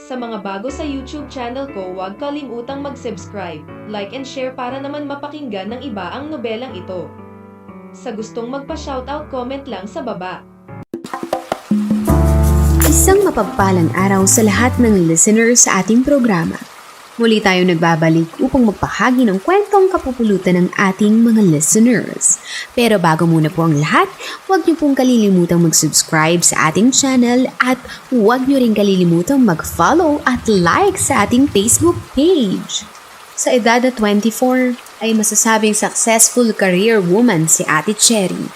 Sa mga bago sa YouTube channel ko, huwag kalimutang mag-subscribe, like and share para naman mapakinggan ng iba ang nobelang ito. Sa gustong magpa-shoutout, comment lang sa baba. Isang mapagpalang araw sa lahat ng listeners sa ating programa. Muli tayo nagbabalik upang magpahagi ng kwentong kapupulutan ng ating mga listeners. Pero bago muna po ang lahat, huwag niyo pong kalilimutang mag-subscribe sa ating channel at huwag niyo rin kalilimutang mag-follow at like sa ating Facebook page. Sa edad na 24 ay masasabing successful career woman si Ate Cherry.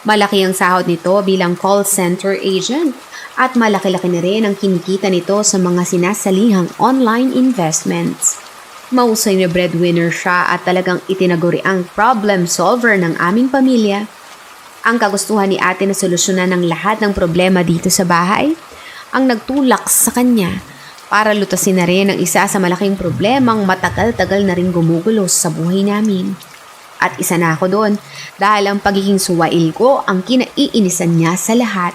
Malaki ang sahod nito bilang call center agent. At malaki-laki na rin ang kinikita nito sa mga sinasalihang online investments. Mahusay na breadwinner siya at talagang itinaguri ang problem solver ng aming pamilya. Ang kagustuhan ni ate na solusyonan ng lahat ng problema dito sa bahay, ang nagtulak sa kanya para lutasin na rin ang isa sa malaking problemang matagal-tagal na rin gumugulo sa buhay namin. At isa na ako doon dahil ang pagiging suwail ko ang kinaiinisan niya sa lahat.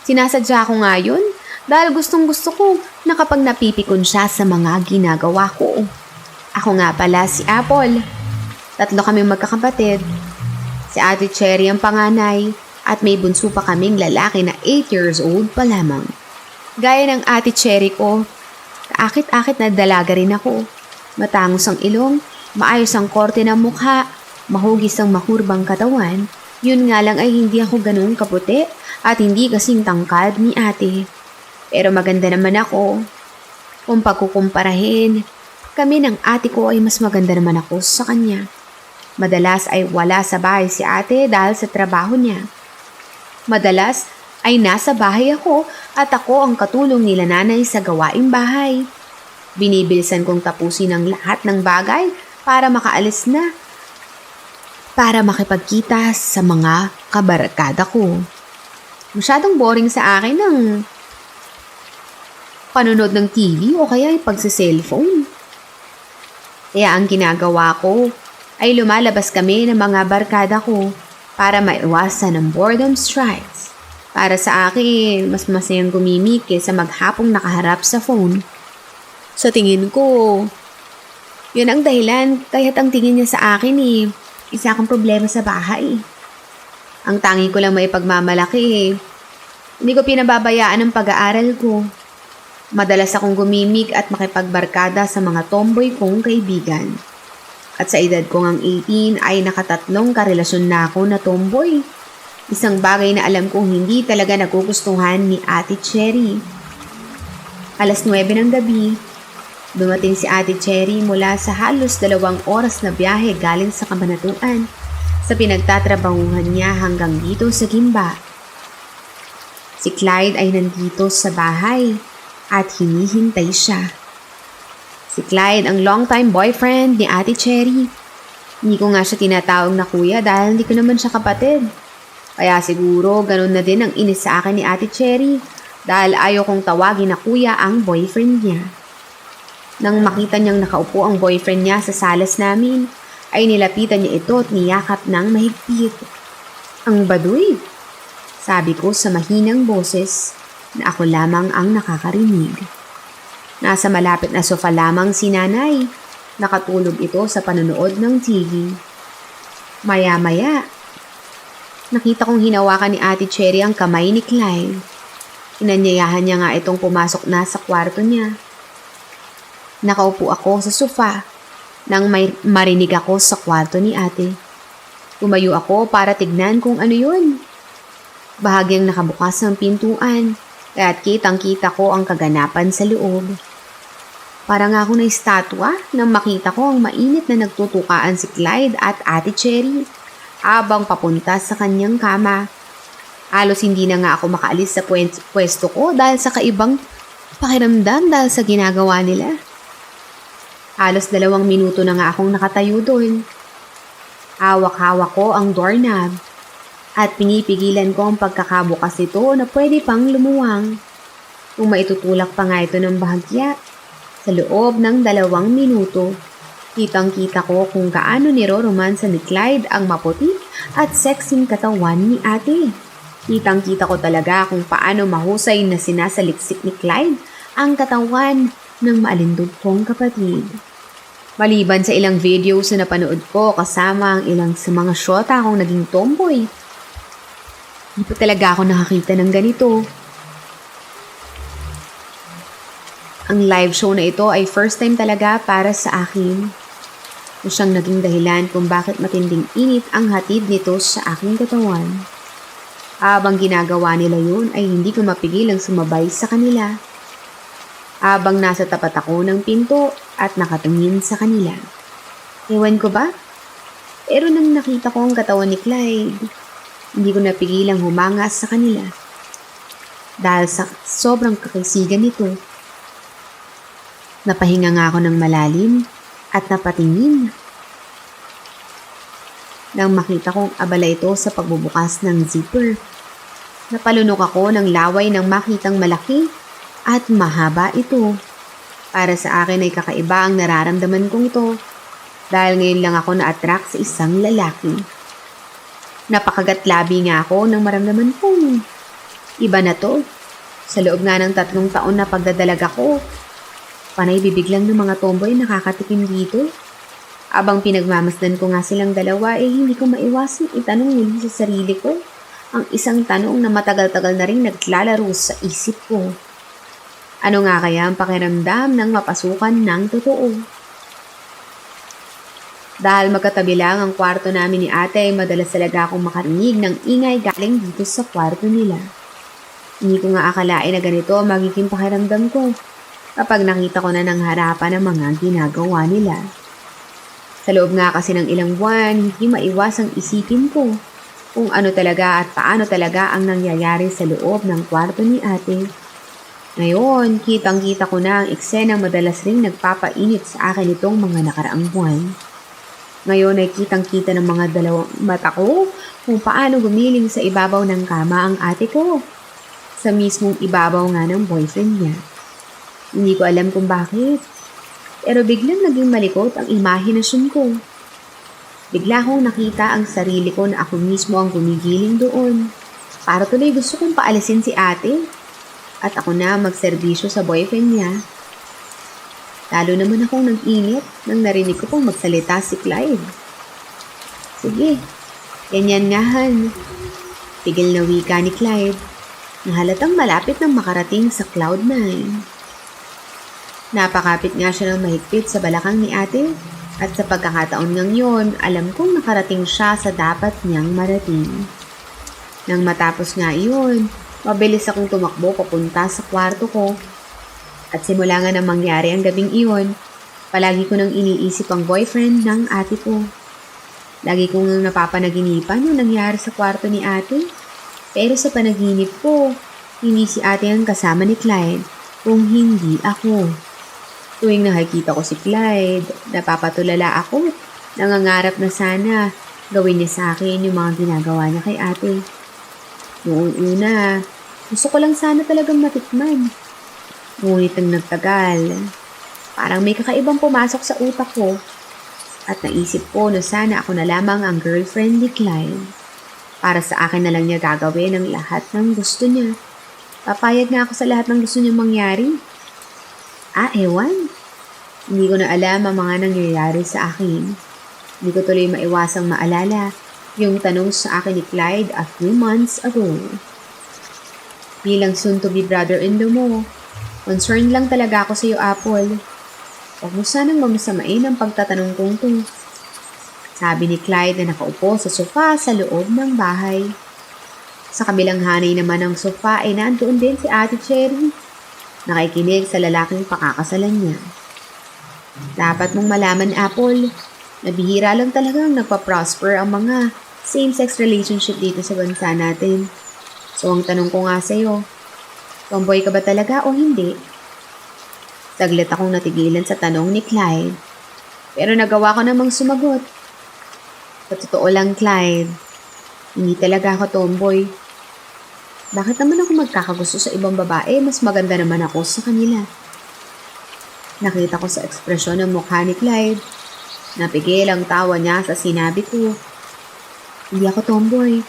Sinasadya ko nga yun dahil gustong-gusto ko na kapag napipikon siya sa mga ginagawa ko. Ako nga pala si Apple. 3 kaming magkakapatid. Si Ate Cherry ang panganay at may bunso pa kaming lalaki na 8 years old pa lamang. Gaya ng Ate Cherry ko, kaakit-akit na dalaga rin ako. Matangos ang ilong, maayos ang korte ng mukha, mahugis ang makurbang katawan. Yun nga lang ay hindi ako ganun kaputi at hindi kasing tangkad ni ate. Pero maganda naman ako. Kung pagkukumparahin, kami ng ate ko ay mas maganda naman ako sa kanya. Madalas ay wala sa bahay si ate dahil sa trabaho niya. Madalas ay nasa bahay ako at ako ang katulong nila nanay sa gawaing bahay. Binibilisan kong tapusin ang lahat ng bagay para makaalis na. Para makipagkita sa mga kabarkada ko. Masyadong boring sa akin ang panonood ng TV o kaya pagsa-cellphone. Kaya ang ginagawa ko ay lumalabas kami ng mga barkada ko para maiwasan ang boredom strikes. Para sa akin, mas masayang gumimik kaysa maghapong nakaharap sa phone. Sa tingin ko, yun ang dahilan kaya't ang tingin niya sa akin isa akong problema sa bahay. Ang tangi ko lang may pagmamalaki hindi ko pinababayaan ang pag-aaral ko. Madalas akong gumimik at makipagbarkada sa mga tomboy kong kaibigan. At sa edad ko ngang 18 ay nakatatlong karelasyon na ako na tomboy. Isang bagay na alam kong hindi talaga nagugustuhan ni Ate Cherry. 9:00 ng gabi, dumating si Ate Cherry mula sa halos 2 oras na biyahe galing sa Kabanatuan sa pinagtatrabahuhan niya hanggang dito sa Gimba. Si Clyde ay nandito sa bahay at hinihintay siya. Si Clyde ang long-time boyfriend ni Ate Cherry. Hindi ko nga siya tinatawag na kuya dahil hindi ko naman siya kapatid. Kaya siguro ganun na din ang inis sa akin ni Ate Cherry dahil ayaw kong tawagin na kuya ang boyfriend niya. Nang makita niyang nakaupo ang boyfriend niya sa salas namin, ay nilapitan niya ito at niyakap ng mahigpit. Ang baduy, sabi ko sa mahinang boses na ako lamang ang nakakarinig. Nasa malapit na sofa lamang si nanay. Nakatulog ito sa panonood ng TV. Maya-maya, nakita kong hinawakan ni Ate Cherry ang kamay ni Clyde. Inanyayahan niya nga itong pumasok na sa kwarto niya. Nakaupo ako sa sofa nang may marinig ako sa kwarto ni ate. Tumayo ako para tignan kung ano yun. Bahagyang nakabukas ang pintuan, kaya't kitang-kita ko ang kaganapan sa loob. Parang ako na estatwa nang makita ko ang mainit na nagtutukaan si Clyde at Ate Cherry habang papunta sa kanyang kama. Halos hindi na nga ako makaalis sa pwesto ko dahil sa kaibang pakiramdam dahil sa ginagawa nila. Halos 2 minuto na nga akong nakatayo doon. Hawak-hawak ko ang doorknob at pinipigilan ko ang pagkakabukas nito na pwede pang lumuwang. Kung maitutulak pa nga ito ng bahagya, sa loob ng 2 minuto, kitang-kita ko kung gaano niroromansa ni Clyde ang maputi at sexing katawan ni ate. Kitang-kita ko talaga kung paano mahusay na sinasaliksik ni Clyde ang katawan ng maalindog kong kapatid. Maliban sa ilang videos na napanood ko kasama ang ilang sa mga syota akong naging tomboy, hindi pa talaga ako nakakita ng ganito. Ang live show na ito ay first time talaga para sa akin. Ito siyang naging dahilan kung bakit matinding init ang hatid nito sa aking katawan. Habang ginagawa nila yun ay hindi ko mapigilang sumabay sa kanila. Habang nasa tapat ako ng pinto at nakatingin sa kanila. Ewan ko ba? Pero nang nakita ko ang katawan ni Clyde, hindi ko napigilang humanga sa kanila. Dahil sa sobrang kakisigan nito. Napahinga nga ako ng malalim at napatingin. Nang makita kong abala ito sa pagbubukas ng zipper, napalunok ako ng laway nang makitang malaki at mahaba ito. Para sa akin ay kakaiba ang nararamdaman kong ito dahil ngayon lang ako na-attract sa isang lalaki. Napakagatlabi nga ako nang maramdaman kong iba na to. Sa loob nga ng 3 taon na pagdadalaga ko, panay bibig lang ng mga tomboy nakakatikim dito. Abang pinagmamasdan ko nga silang dalawa hindi ko maiwasang itanong muli sa sarili ko ang isang tanong na matagal-tagal na rin naglalaro sa isip ko. Ano nga kaya ang pakiramdam ng mapasukan ng totoo? Dahil magkatabi lang ang kwarto namin ni ate ay madalas talaga akong makarinig ng ingay galing dito sa kwarto nila. Hindi ko nga akalain na ganito ang magiging pakiramdam ko kapag nakita ko na ng harapan ang mga ginagawa nila. Sa loob nga kasi ng ilang buwan, hindi maiwasang isipin ko kung ano talaga at paano talaga ang nangyayari sa loob ng kwarto ni ate. Ngayon, kitang-kita ko na ang eksenang madalas ring nagpapainit sa akin itong mga nakaraang buwan. Ngayon ay kitang-kita ng mga dalawang mata ko kung paano gumiling sa ibabaw ng kama ang ate ko. Sa mismong ibabaw nga ng boyfriend niya. Hindi ko alam kung bakit. Pero biglang naging malikot ang imahinasyon ko. Bigla kong nakita ang sarili ko na ako mismo ang gumigiling doon. Para tuloy gusto kong paalisin si ate. At ako na magserbisyo sa boyfriend niya. Lalo naman akong nag-init nang narinig ko pong magsalita si Clyde. Sige, ganyan nga Han. Tigil na wika ni Clyde. Nahalatang malapit nang makarating sa Cloud9. Napakapit nga siya ng mahigpit sa balakang ni ate at sa pagkakataon ngang yon, alam kong nakarating siya sa dapat niyang marating. Nang matapos nga iyon, mabilis akong tumakbo papunta sa kwarto ko. At simula nga nang mangyari ang gabing iyon, palagi ko nang iniisip ang boyfriend ng ate ko. Lagi kong napapanaginipan yung nangyari sa kwarto ni ate. Pero sa panaginip ko, hindi si ate ang kasama ni Clyde, kung hindi ako. Tuwing nakikita ko si Clyde, napapatulala ako. Nangangarap na sana gawin niya sa akin yung mga ginagawa niya kay ate. Noong una, gusto ko lang sana talagang matikman. Ngunit ang nagtagal, parang may kakaibang pumasok sa utak ko. At naisip ko na sana ako na lamang ang girlfriend ni Clyde. Para sa akin na lang niya gagawin ang lahat ng gusto niya. Papayag nga ako sa lahat ng gusto niya mangyari. Ewan. Hindi ko na alam ang mga nangyayari sa akin. Hindi ko tuloy maiwasang maalala yung tanong sa akin ni Clyde a few months ago. Bilang soon-to-be brother-in-law mo, concerned lang talaga ako sa iyo, Apple. Huwag mo sanang mamasamain ang pagtatanong kong to. Sabi ni Clyde na nakaupo sa sofa sa loob ng bahay. Sa kabilang hanay naman ng sofa ay nandoon din si Ate Cherry. Nakikinig sa lalaking pakakasalan niya. Dapat mong malaman, Apple, na bihira lang talagang nagpa-prosper ang mga same-sex relationship dito sa bansa natin. So ang tanong ko nga sa'yo, tomboy ka ba talaga o hindi? Saglit akong natigilan sa tanong ni Clyde. Pero nagawa ko namang sumagot. Sa totoo lang, Clyde, hindi talaga ako tomboy. Bakit naman ako magkakagusto sa ibang babae? Mas maganda naman ako sa kanila. Nakita ko sa ekspresyon ng mukha ni Clyde. Napigil ang tawa niya sa sinabi ko. Hindi ako tomboy.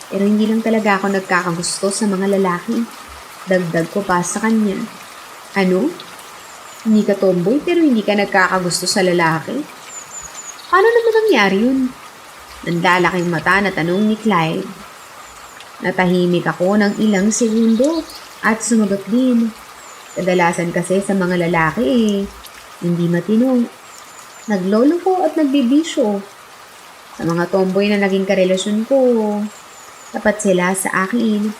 Pero hindi lang talaga ako nagkakagusto sa mga lalaki. Dagdag ko pa sa kanya. Ano? Hindi ka tomboy pero hindi ka nagkakagusto sa lalaki? Paano naman nangyari yun? Nandalaking mata na tanong ni Clyde. Natahimik ako ng ilang segundo at sumagot din. Kadalasan kasi sa mga lalaki hindi matino. Naglolo ko at nagbibisyo. Sa mga tomboy na naging karelasyon ko, tapat sila sa akin.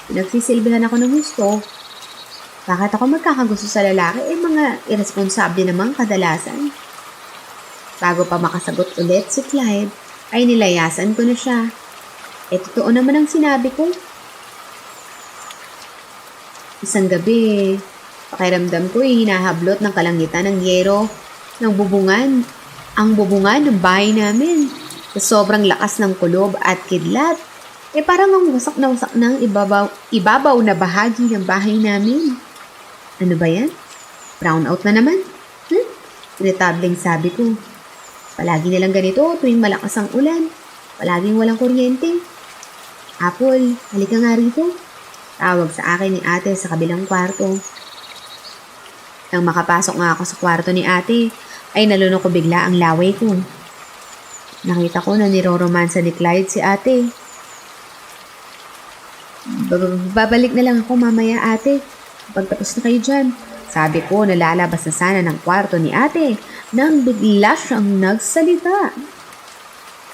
Pinagsisilbihan ako ng gusto. Bakit ako magkakagusto sa lalaki? Mga irresponsable namang kadalasan. Bago pa makasagot ulit si Clyde, ay nilayasan ko na siya. Totoo naman ang sinabi ko. Isang gabi, pakiramdam ko hinahablot ng kalangitan ng yero ng bubungan. Ang bubungan ng bahay namin. Sa sobrang lakas ng kulob at kidlat, parang ang wasak ng ibabaw na bahagi ng bahay namin. Ano ba yan? Brown out na naman? Irritableng sabi ko. Palagi nilang ganito tuwing malakas ang ulan. Palaging walang kuryente. Apple, halika nga rito. Tawag sa akin ni ate sa kabilang kwarto. Nang makapasok nga ako sa kwarto ni ate, ay nalunok ko bigla ang laway ko. Nakita ko na niroromansa ni Clyde si ate. Babalik na lang ako mamaya ate. Pagtapos na kayo dyan. Sabi ko na lalabas na sana ng kwarto ni ate nang bigla siyang nagsalita.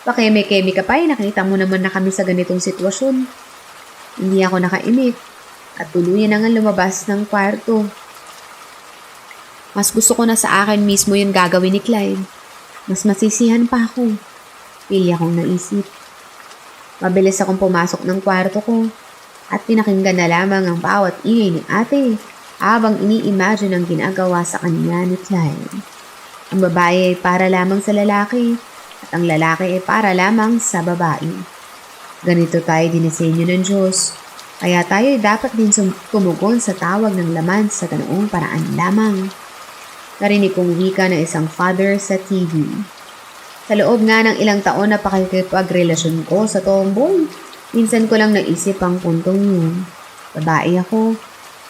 Pakeme-keme ka pa nakita mo naman na kami sa ganitong sitwasyon. Hindi ako nakaimik at tuluyan na nga lumabas ng kwarto. Mas gusto ko na sa akin mismo yung gagawin ni Clyde. Mas masisihan pa ako. Pili akong naisip. Mabilis akong pumasok ng kwarto ko at pinakinggan na lamang ang bawat ingay ni ate habang ini-imagine ang ginagawa sa kanya ni Clyde. Ang babae ay para lamang sa lalaki at ang lalaki ay para lamang sa babae. Ganito tayo dinisenyo ng Diyos, kaya tayo ay dapat din tumugon sa tawag ng laman sa ganoong paraan lamang. Narinig kong wika ng isang father sa TV. Sa loob nga ng ilang taon na pakikipagrelasyon ko sa tomboy, minsan ko lang naisip ang puntong yun. Babae ako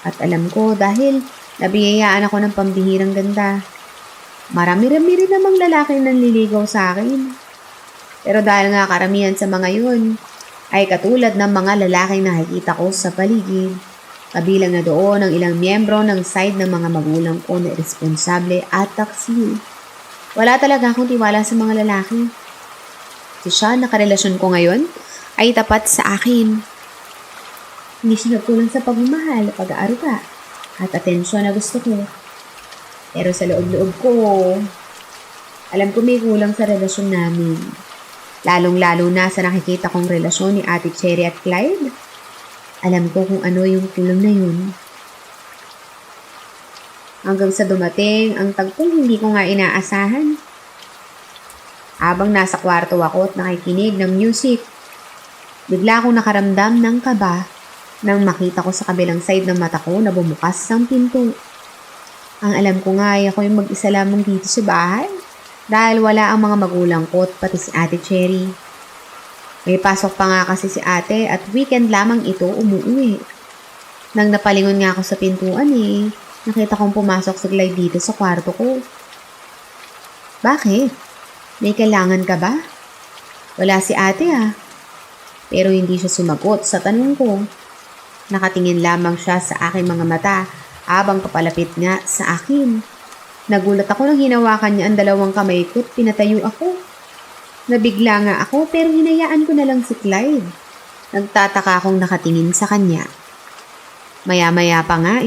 at alam ko dahil nabiyayaan ako ng pambihirang ganda. Marami-rami rin namang lalaki nanliligaw sa akin. Pero dahil nga karamihan sa mga yun ay katulad ng mga lalaking nakikita ko sa paligid, kabilang na doon ang ilang miyembro ng side ng mga magulang ko na irresponsable at taksiw. Wala talaga akong tiwala sa mga lalaki. Si Sean na karelasyon ko ngayon ay tapat sa akin. Hindi siya nagkulang sa pagmamahal, pag-aaruga at atensyon na gusto ko. Pero sa loob-loob ko, alam ko may kulang sa relasyon namin. Lalong-lalo na sa nakikita kong relasyon ni Ate Cherry at Clyde. Alam ko kung ano yung kulang na yun. Hanggang sa dumating ang tagpong hindi ko nga inaasahan. Habang nasa kwarto ako at nakikinig ng music, bigla akong nakaramdam ng kaba nang makita ko sa kabilang side ng mata ko na bumukas ang pinto. Ang alam ko nga ay ako yung mag-isa lamang dito sa bahay dahil wala ang mga magulang ko at pati si Ate Cherry. May pasok pa nga kasi si ate at weekend lamang ito umuwi. Nang napalingon nga ako sa pintuan nakita kong pumasok si Clyde dito sa kwarto ko. Bakit? May kailangan ka ba? Wala si ate Pero hindi siya sumagot sa tanong ko. Nakatingin lamang siya sa aking mga mata habang papalapit nga sa akin. Nagulat ako nang hinawakan niya ang dalawang kamay ko at pinatayo ako. Nabigla nga ako pero hinayaan ko na lang si Clyde. Nagtataka akong nakatingin sa kanya. Maya-maya pa nga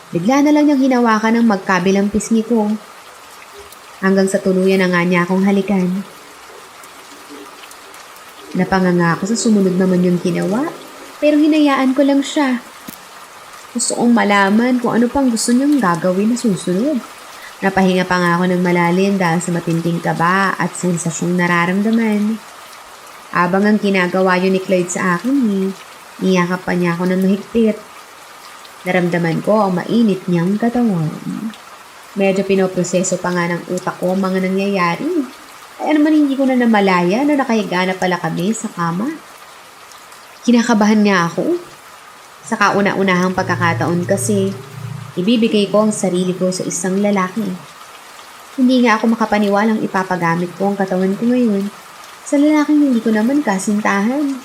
bigla na lang niyang hinawakan ang magkabilang pisngi ko. Hanggang sa tuluyan na nga niya akong halikan. Napanganga ako sa sumunod naman yung ginawa pero hinayaan ko lang siya. Gusto kong malaman kung ano pang gusto niyang gagawin na susunod. Napahinga pa nga ako ng malalim dahil sa matinding kaba at sensasyong nararamdaman. Habang ang ginagawa yun ni Clyde sa akin niyakap pa niya ako ng mahigpit. Naramdaman ko ang mainit niyang katawan. Medyo pinoproseso pa nga ng utak ko ang mga nangyayari. Kaya naman hindi ko na namalaya na nakahiga na pala kami sa kama. Kinakabahan nga ako. Sa kauna-unahang pagkakataon kasi, Ibibigay ko ang sarili ko sa isang lalaki. Hindi nga ako makapaniwalang ipapagamit ko ang katawan ko ngayon sa lalaking hindi ko naman kasintahan.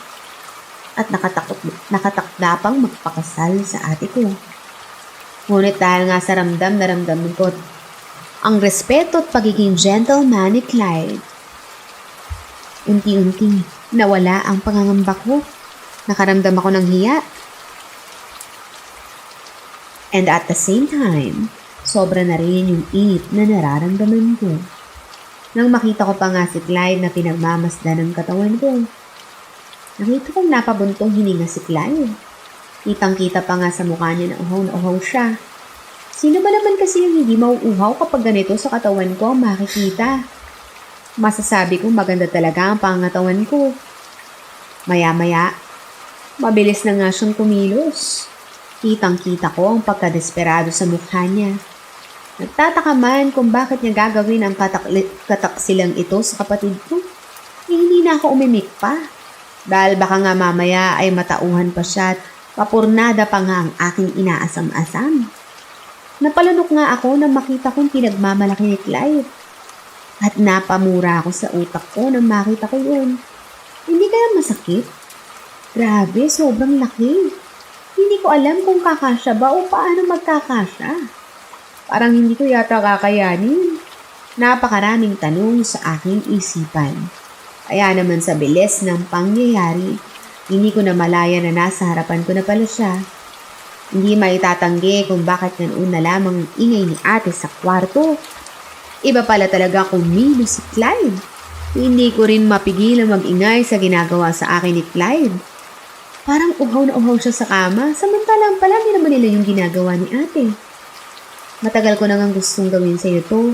At nakatakda pang magpakasal sa ate ko. Ngunit dahil nga sa ramdam na ramdam ko ang respeto at pagiging gentleman ni Clyde, unti-unti nawala ang pangangamba ko. Nakaramdam ako ng hiya. And at the same time, sobra na rin yung init na nararamdaman ko. Nang makita ko pa nga si Clyde na pinagmamasdan ng katawan ko, nakita kong napabuntong hininga si Clyde. Kitang-kita pa nga sa mukha niya na uhaw siya. Sino ba naman kasi yung hindi mauuhaw kapag ganito sa katawan ko ang makikita? Masasabi kong maganda talaga ang pangatawan ko. Maya-maya, mabilis na nga siyang kumilos. Kitang-kita ko ang pagkadesperado sa mukha niya. Nagtataka man kung bakit niya gagawin ang kataksilang ito sa kapatid ko. Hindi na ako umimik pa. Dahil baka nga mamaya ay matauhan pa siya at papurnada pa nga ang aking inaasam-asam. Napalunok nga ako nang makita kong pinagmamalaki ni Clyde. At napamura ako sa utak ko nang makita ko yun. Hindi kaya masakit? Grabe, sobrang laki. Hindi ko alam kung kakasya ba o paano magkakasya. Parang hindi ko yata kakayanin. Napakaraming tanong sa aking isipan. Kaya naman sa bilis ng pangyayari, hindi ko na malaya na nasa harapan ko na pala siya. Hindi maitatanggi kung bakit ganoon na lamang ang ingay ni ate sa kwarto. Iba pala talaga kumilos si Clyde. Hindi ko rin mapigil ang mag-ingay sa ginagawa sa akin ni Clyde. Parang uhaw na uhaw siya sa kama, samantalang palagi naman nila yung ginagawa ni ate. Matagal ko nang gustong gawin sa iyo to.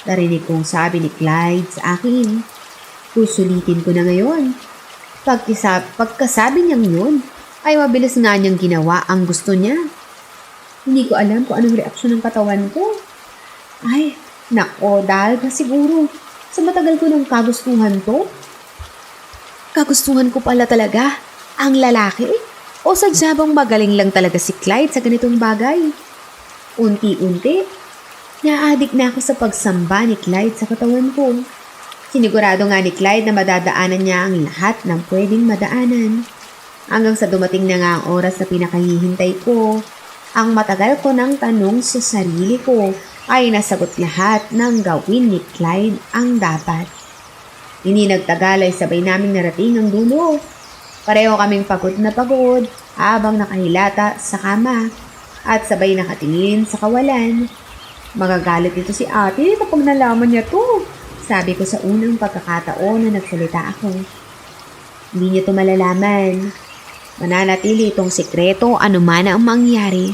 Narinig kong sabi ni Clyde sa akin. Susulitin ko na ngayon. Pagkasabi niyang yun, ay mabilis nga niyang ginawa ang gusto niya. Hindi ko alam kung anong reaksyon ng katawan ko. Ay, nako, dahil ba siguro sa matagal ko ng kagustuhan to? Kagustuhan ko pala talaga ang lalaki? O sadya bang magaling lang talaga si Clyde sa ganitong bagay? Unti-unti, naadik na ako sa pagsamba ni Clyde sa katawan ko. Sinigurado nga ni Clyde na madadaanan niya ang lahat ng pwedeng madaanan. Hanggang sa dumating na nga ang oras na pinakahihintay ko, ang matagal ko ng tanong sa sarili ko ay nasagot lahat ng gawin ni Clyde ang dapat. Hindi nagtagal ay sabay naming narating ang dulo. Pareho kaming pagod na pagod habang nakahilata sa kama. At sabay nakatingin sa kawalan. Magagalit ito si ate kapag nalaman niya to. Sabi ko sa unang pagkakataon na nagsalita ako. Hindi niya to malalaman. Mananatili itong sekreto anuman ang mangyari.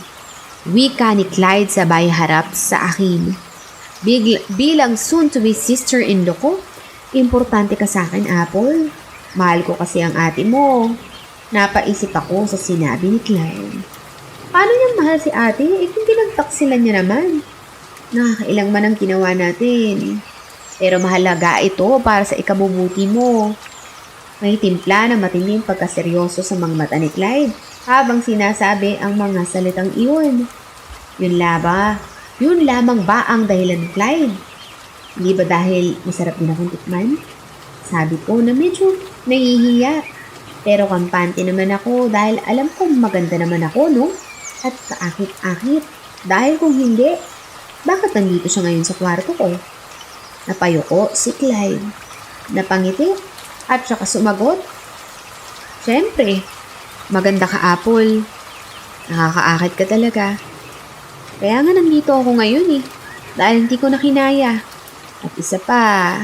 Wika ni Clyde sabay harap sa akin. Bilang soon-to-be sister-in-law ko, importante ka sa akin, Apple. Mahal ko kasi ang ate mo. Napaisip ako sa sinabi ni Clyde. Paano niyang mahal si ate? Kung pinagtaksilan niya naman. Nakakailang man ang ginawa natin. Pero mahalaga ito para sa ikabubuti mo. May timpla na matinding pagkaseryoso sa mga mata ni Clyde habang sinasabi ang mga salitang iyon. Yun lamang ba ang dahilan ni Clyde? Hindi ba dahil masarap din akong tikman? Sabi ko na medyo nahihiya. Pero kampante naman ako dahil alam kong maganda naman ako, no? At kaakit-akit. Dahil kung hindi, bakit nandito siya ngayon sa kwarto ko? Napayuko si Clyde. Napangiti at saka sumagot. Siyempre, maganda ka, Apple. Nakakaakit ka talaga. Kaya nga nandito ako ngayon dahil hindi ko na kinaya. At isa pa,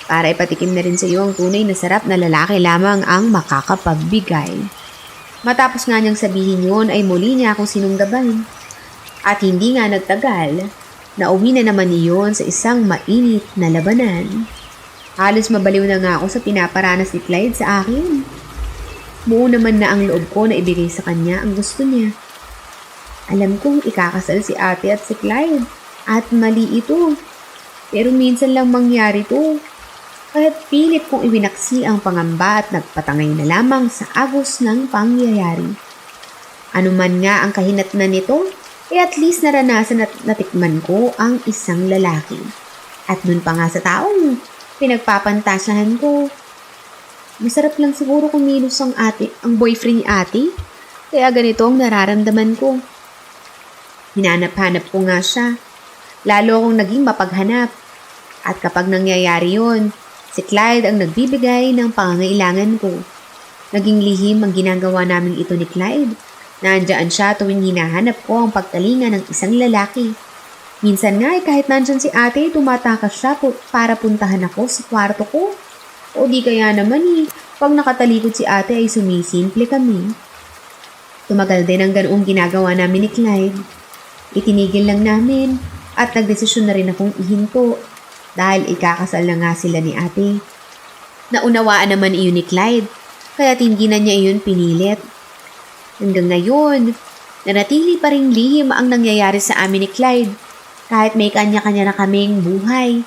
para ipatikim na rin sa iyo ang tunay na sarap na lalaki lamang ang makakapagbigay. Matapos nga niyang sabihin yun ay muli niya akong sinunggaban. At hindi nga nagtagal, nauwi na naman iyon sa isang mainit na labanan. Halos mabaliw na nga ako sa pinaparanas ni Clyde sa akin. Buo naman na ang loob ko na ibigay sa kanya ang gusto niya. Alam kong ikakasal si ate at si Clyde at mali ito. Pero minsan lang mangyari to. Kaya't pilit kong ibinaksi ang pangamba at nagpatangay na lamang sa agos ng pangyayari. Ano man nga ang kahinatnan nito, at least naranasan at natikman ko ang isang lalaki. At nun pa nga sa taong pinagpapantasyahan ko. Masarap lang siguro kumilos ang boyfriend ni ate. Kaya ganito ang nararamdaman ko. Hinanap-hanap ko nga siya. Lalo akong naging mapaghanap. At kapag nangyayari yon, si Clyde ang nagbibigay ng pangangailangan ko. Naging lihim ang ginagawa namin ito ni Clyde. Nandiyan siya tuwing hinahanap ko ang pagtalinga ng isang lalaki. Minsan nga kahit nandyan si ate, tumatakas siya para puntahan ako sa kwarto ko. O di kaya naman pag nakatalikod si ate ay sumisimple kami. Tumagal din ang ganoong ginagawa namin ni Clyde. Itinigil lang namin at nagdesisyon na rin akong ihinto dahil ikakasal na nga sila ni ate. Naunawaan naman iyon ni Clyde, kaya hindi na niya iyon pinilit. Hanggang ngayon, nanatili pa ring lihim ang nangyayari sa amin ni Clyde kahit may kanya-kanya na kaming buhay.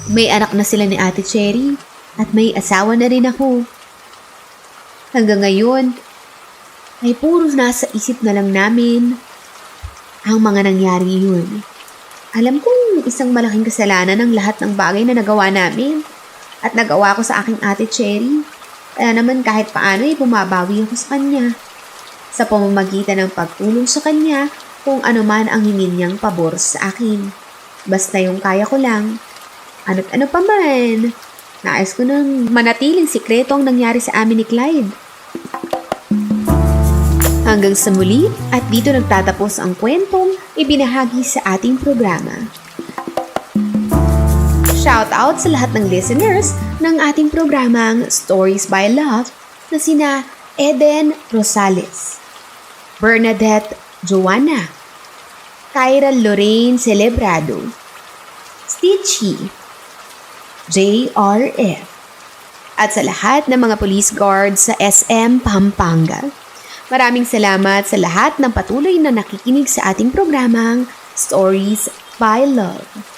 May anak na sila ni Ate Cherry at may asawa na rin ako. Hanggang ngayon, ay puro nasa isip na lang namin ang mga nangyari yun. Alam kong isang malaking kasalanan ang lahat ng bagay na nagawa namin at nagawa ko sa aking Ate Cherry. Kaya naman kahit paano bumabawi ako sa kanya. Sa pamamagitan ng pagtulong sa kanya kung ano man ang hingin niyang pabor sa akin. Basta yung kaya ko lang. Ano't ano pa man. Nais ko nang manatiling sikreto ang nangyari sa amin ni Clyde. Hanggang sa muli at dito nagtatapos ang kwentong ibinahagi sa ating programa. Shout out sa lahat ng listeners ng ating programang Stories by Love na sina Eden Rosales, Bernadette Joanna, Kyra Lorraine Celebrado, Stitchy, JRF, at sa lahat ng mga police guards sa SM Pampanga. Maraming salamat sa lahat ng patuloy na nakikinig sa ating programang Stories by Love.